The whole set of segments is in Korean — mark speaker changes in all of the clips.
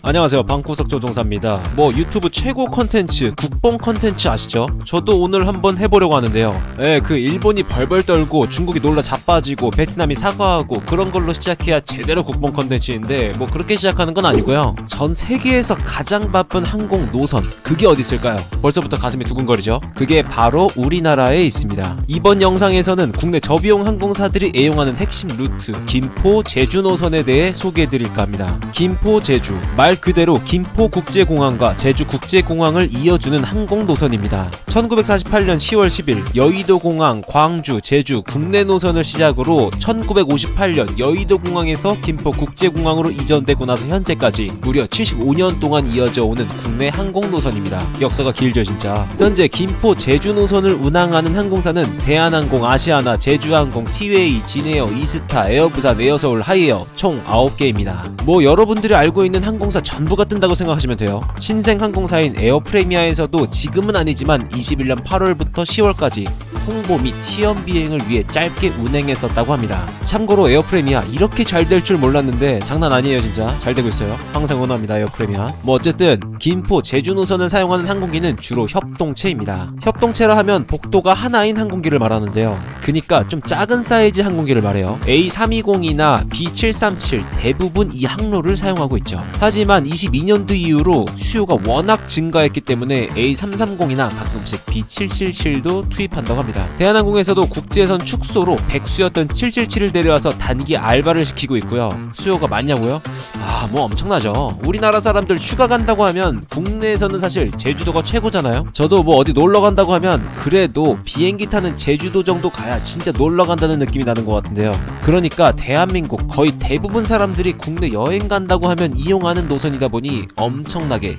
Speaker 1: 안녕하세요, 방구석 조종사입니다. 유튜브 최고 컨텐츠 국뽕 컨텐츠 아시죠? 저도 오늘 한번 해보려고 하는데요. 그 일본이 벌벌 떨고 중국이 놀라 자빠지고 베트남이 사과하고 그런 걸로 시작해야 제대로 국뽕 컨텐츠인데 그렇게 시작하는 건 아니고요. 전 세계에서 가장 바쁜 항공 노선, 그게 어디 있을까요? 벌써부터 가슴이 두근거리죠? 그게 바로 우리나라에 있습니다. 이번 영상에서는 국내 저비용 항공사들이 애용하는 핵심 루트 김포 제주 노선에 대해 소개해드릴까 합니다. 김포 제주, 말 그대로 김포국제공항과 제주국제공항을 이어주는 항공 노선입니다. 1948년 10월 10일 여의도공항, 광주, 제주 국내 노선을 시작으로 1958년 여의도공항에서 김포국제공항으로 이전되고 나서 현재까지 무려 75년 동안 이어져 오는 국내 항공 노선입니다. 역사가 길죠 진짜. 현재 김포 제주 노선을 운항하는 항공사는 대한항공, 아시아나, 제주항공, 티웨이, 진에어, 이스타, 에어부산, 에어서울, 하이에어 총 9개입니다. 여러분들이 알고 있는 항공사 전부가 뜬다고 생각하시면 돼요. 신생 항공사인 에어프레미아에서도 지금은 아니지만 21년 8월부터 10월까지 홍보 및 시험 비행을 위해 짧게 운행했었다고 합니다. 참고로 에어프레미아 이렇게 잘 될 줄 몰랐는데 장난 아니에요 진짜. 잘 되고 있어요. 항상 응원합니다 에어프레미아. 어쨌든 김포 제주 노선을 사용하는 항공기는 주로 협동체입니다. 협동체라 하면 복도가 하나인 항공기를 말하는데요. 그니까 좀 작은 사이즈 항공기를 말해요. A320이나 B737 대부분 이 항로를 사용하고 있죠. 하지만 22년도 이후로 수요가 워낙 증가했기 때문에 A330이나 가끔씩 B777도 투입한다고 합니다. 대한항공에서도 국제선 축소로 백수였던 777을 데려와서 단기 알바를 시키고 있고요. 수요가 많냐고요? 엄청나죠. 우리나라 사람들 휴가 간다고 하면 국내에서는 사실 제주도가 최고잖아요. 저도 어디 놀러 간다고 하면 그래도 비행기 타는 제주도 정도 가야 진짜 놀러 간다는 느낌이 나는 것 같은데요. 그러니까 대한민국 거의 대부분 사람들이 국내 여행 간다고 하면 이용하는 노선이다 보니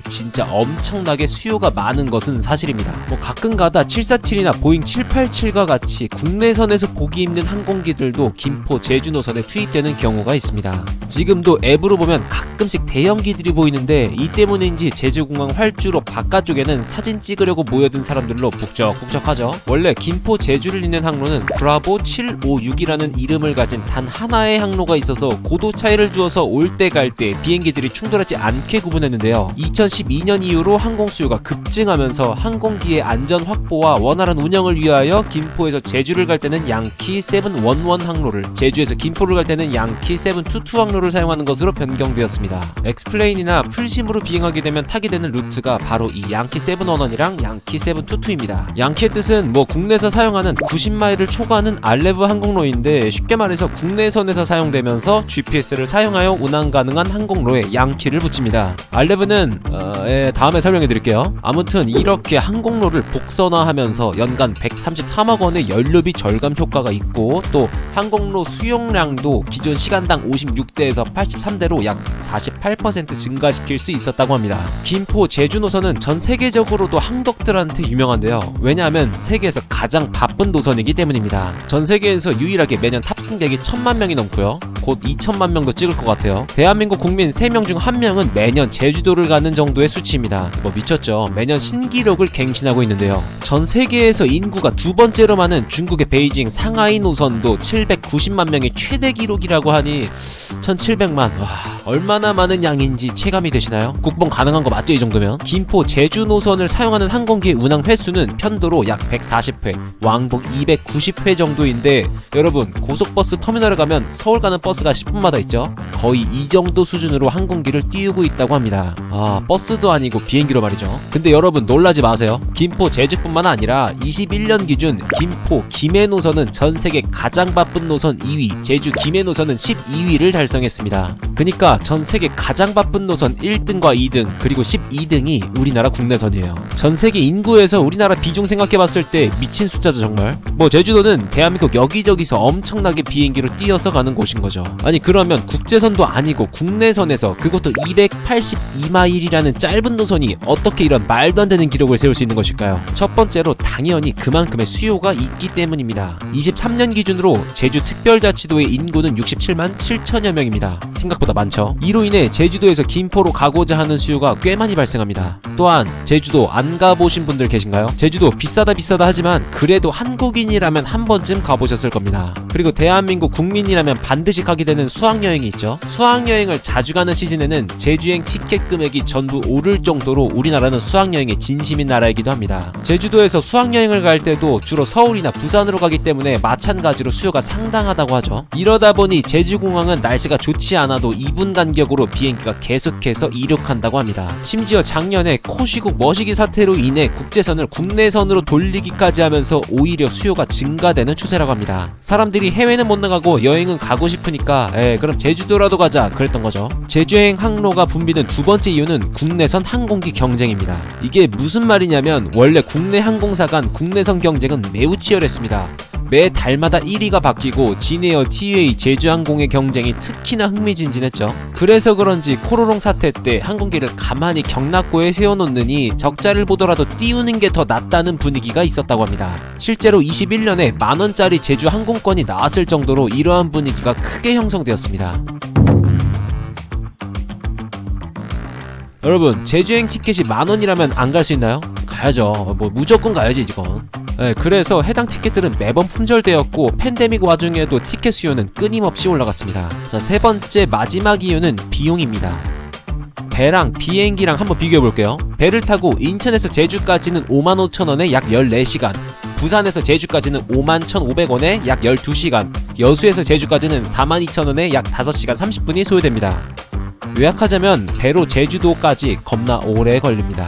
Speaker 1: 진짜 엄청나게 수요가 많은 것은 사실입니다. 가끔 가다 747이나 보잉 787과 같이 국내선에서 보기 힘든 항공기들도 김포 제주 노선에 투입되는 경우가 있습니다. 지금도 앱으로 보면 가끔씩 대형기들이 보이는데 이 때문인지 제주공항 활주로 바깥쪽에는 사진 찍으려고 모여든 사람들로 북적북적하죠. 원래 김포 제주를 잇는 항로는 브라보 756이라는 이름을 가진 단 하나의 항로가 있어서 고도 차이를 주어서 올 때 갈 때 비행기들이 충돌하지 않게 구분했는데요. 2012년 이후로 항공 수요가 급증하면서 항공기의 안전 확보와 원활한 운영을 위하여 김포에서 제주를 갈 때는 양키 711 항로를, 제주에서 김포를 갈 때는 양키 722 항로를 사용하는 것으로 변경되었습니다. 엑스플레인이나 풀심으로 비행하게 되면 타게 되는 루트가 바로 이 양키 711이랑 양키 722입니다. 양키의 뜻은 국내에서 사용하는 90마일을 초과하는 알레브 항공로인데 쉽게 말해서 국내선에서 사용되면서 GPS를 사용하여 운항 가능한 항공로에 양키를 붙입니다. 알레브는 다음에 설명해 드릴게요. 아무튼 이렇게 항공로를 복선화하면서 연간 133억 원의 연료비 절감 효과가 있고, 또 항공로 수용량도 기존 시간당 56대에서 83대로 약 48% 증가시킬 수 있었다고 합니다. 김포 제주 노선은 전 세계적으로도 항덕들한테 유명한데요. 왜냐하면 세계에서 가장 바쁜 노선이기 때문입니다. 전 세계에서 유일하게 매년 탑승객이 1000만 명이 넘고요. 곧 2천만 명도 찍을 것 같아요. 대한민국 국민 3명 중 1명은 매년 제주도를 가는 정도의 수치입니다. 미쳤죠. 매년 신기록을 갱신하고 있는데요. 전 세계에서 인구가 두 번째로 많은 중국의 베이징, 상하이 노선도 790만 명이 최대 기록이라고 하니 1700만, 얼마나 많은 양인지 체감이 되시나요? 국뽕 가능한 거 맞죠 이 정도면? 김포 제주 노선을 사용하는 항공기의 운항 횟수는 편도로 약 140회, 왕복 290회 정도인데, 여러분 고속버스 터미널에 가면 서울 가는 버스가 10분마다 있죠? 거의 이 정도 수준으로 항공기를 띄우고 있다고 합니다. 버스도 아니고 비행기로 말이죠. 근데 여러분 놀라지 마세요. 김포 제주뿐만 아니라 21년 기준 김포 김해 노선은 전세계 가장 바쁜 노선 2위, 제주 김해 노선은 12위를 달성했습니다. 그니까 전세계 가장 바쁜 노선 1등과 2등 그리고 12등이 우리나라 국내선이에요. 전세계 인구에서 우리나라 비중 생각해봤을 때 미친 숫자죠 정말. 제주도는 대한민국 여기저기서 엄청나게 비행기로 뛰어서 가는 곳인 거죠. 아니 그러면 국제선도 아니고 국내선에서, 그것도 282마일이라는 짧은 노선이 어떻게 이런 말도 안 되는 기록을 세울 수 있는 것일까요? 첫 번째로 당연히 그만큼의 수요가 있기 때문입니다. 23년 기준으로 제주 특별자치도의 인구는 67만 7천여 명입니다. 생각보다 생각보다 많죠. 이로 인해 제주도에서 김포로 가고자 하는 수요가 꽤 많이 발생합니다. 또한 제주도 안 가보신 분들 계신가요? 제주도 비싸다 하지만 그래도 한국인이라면 한 번쯤 가보셨을 겁니다. 그리고 대한민국 국민이라면 반드시 가게 되는 수학여행이 있죠. 수학여행을 자주 가는 시즌에는 제주행 티켓 금액이 전부 오를 정도로 우리나라는 수학여행의 진심인 나라이기도 합니다. 제주도에서 수학여행을 갈 때도 주로 서울이나 부산으로 가기 때문에 마찬가지로 수요가 상당하다고 하죠. 이러다 보니 제주공항은 날씨가 좋지 않아도 2분 간격으로 비행기가 계속해서 이륙한다고 합니다. 심지어 작년에 코시국 머시기 사태로 인해 국제선을 국내선으로 돌리기까지 하면서 오히려 수요가 증가되는 추세라고 합니다. 사람들이 해외는 못 나가고 여행은 가고 싶으니까 그럼 제주도라도 가자 그랬던 거죠. 제주행 항로가 붐비는 두 번째 이유는 국내선 항공기 경쟁입니다. 이게 무슨 말이냐면 원래 국내 항공사 간 국내선 경쟁은 매우 치열했습니다. 매 달마다 1위가 바뀌고 진에어, TUA, 제주항공의 경쟁이 특히나 흥미진진했죠. 그래서 그런지 코로롱 사태 때 항공기를 가만히 경락고에 세워놓느니 적자를 보더라도 띄우는 게 더 낫다는 분위기가 있었다고 합니다. 실제로 21년에 만원짜리 제주 항공권이 나왔을 정도로 이러한 분위기가 크게 형성되었습니다. 여러분, 제주행 티켓이 만원이라면 안 갈 수 있나요? 가야죠. 뭐 무조건 가야지 이건. 그래서 해당 티켓들은 매번 품절되었고 팬데믹 와중에도 티켓 수요는 끊임없이 올라갔습니다. 자, 세 번째 마지막 이유는 비용입니다. 배랑 비행기랑 한번 비교해볼게요. 배를 타고 인천에서 제주까지는 55,000원에 약 14시간, 부산에서 제주까지는 51,500원에 약 12시간, 여수에서 제주까지는 42,000원에 약 5시간 30분이 소요됩니다. 요약하자면 배로 제주도까지 겁나 오래 걸립니다.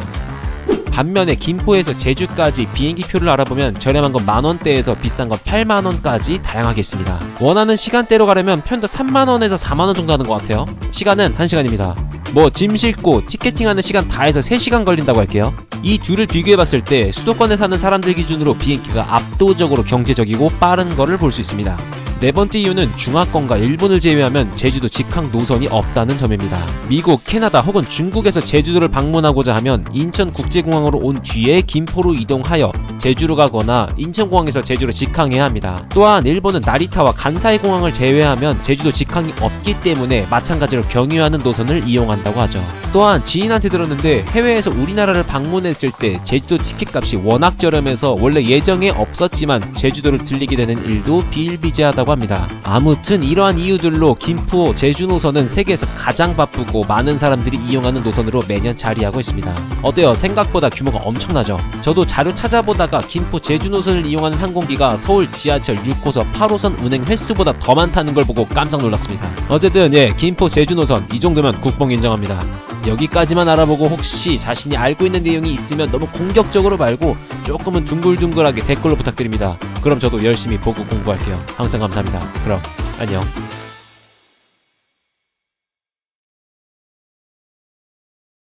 Speaker 1: 반면에 김포에서 제주까지 비행기표를 알아보면 저렴한 건 만원대에서 비싼 건 8만원까지 다양하게 있습니다. 원하는 시간대로 가려면 편도 3만원에서 4만원 정도 하는 것 같아요. 시간은 1시간입니다. 뭐 짐 싣고 티켓팅하는 시간 다 해서 3시간 걸린다고 할게요. 이 둘을 비교해봤을 때 수도권에 사는 사람들 기준으로 비행기가 압도적으로 경제적이고 빠른 거를 볼 수 있습니다. 네 번째 이유는 중화권과 일본을 제외하면 제주도 직항 노선이 없다는 점입니다. 미국, 캐나다 혹은 중국에서 제주도를 방문하고자 하면 인천국제공항으로 온 뒤에 김포로 이동하여 제주로 가거나 인천공항에서 제주로 직항해야 합니다. 또한 일본은 나리타와 간사이 공항을 제외하면 제주도 직항이 없기 때문에 마찬가지로 경유하는 노선을 이용한다고 하죠. 또한 지인한테 들었는데 해외에서 우리나라를 방문했을 때 제주도 티켓값이 워낙 저렴해서 원래 예정에 없었지만 제주도를 들리게 되는 일도 비일비재하다고 합니다. 아무튼 이러한 이유들로 김포, 제주 노선은 세계에서 가장 바쁘고 많은 사람들이 이용하는 노선으로 매년 자리하고 있습니다. 어때요? 생각보다 규모가 엄청나죠? 저도 자료 찾아보다가 김포, 제주 노선을 이용하는 항공기가 서울 지하철 6호선, 8호선 운행 횟수보다 더 많다는 걸 보고 깜짝 놀랐습니다. 어쨌든 김포, 제주 노선 이 정도면 국뽕 인정합니다. 여기까지만 알아보고 혹시 자신이 알고 있는 내용이 있으면 너무 공격적으로 말고 조금은 둥글둥글하게 댓글로 부탁드립니다. 그럼 저도 열심히 보고 공부할게요. 항상 감사합니다. 그럼 안녕.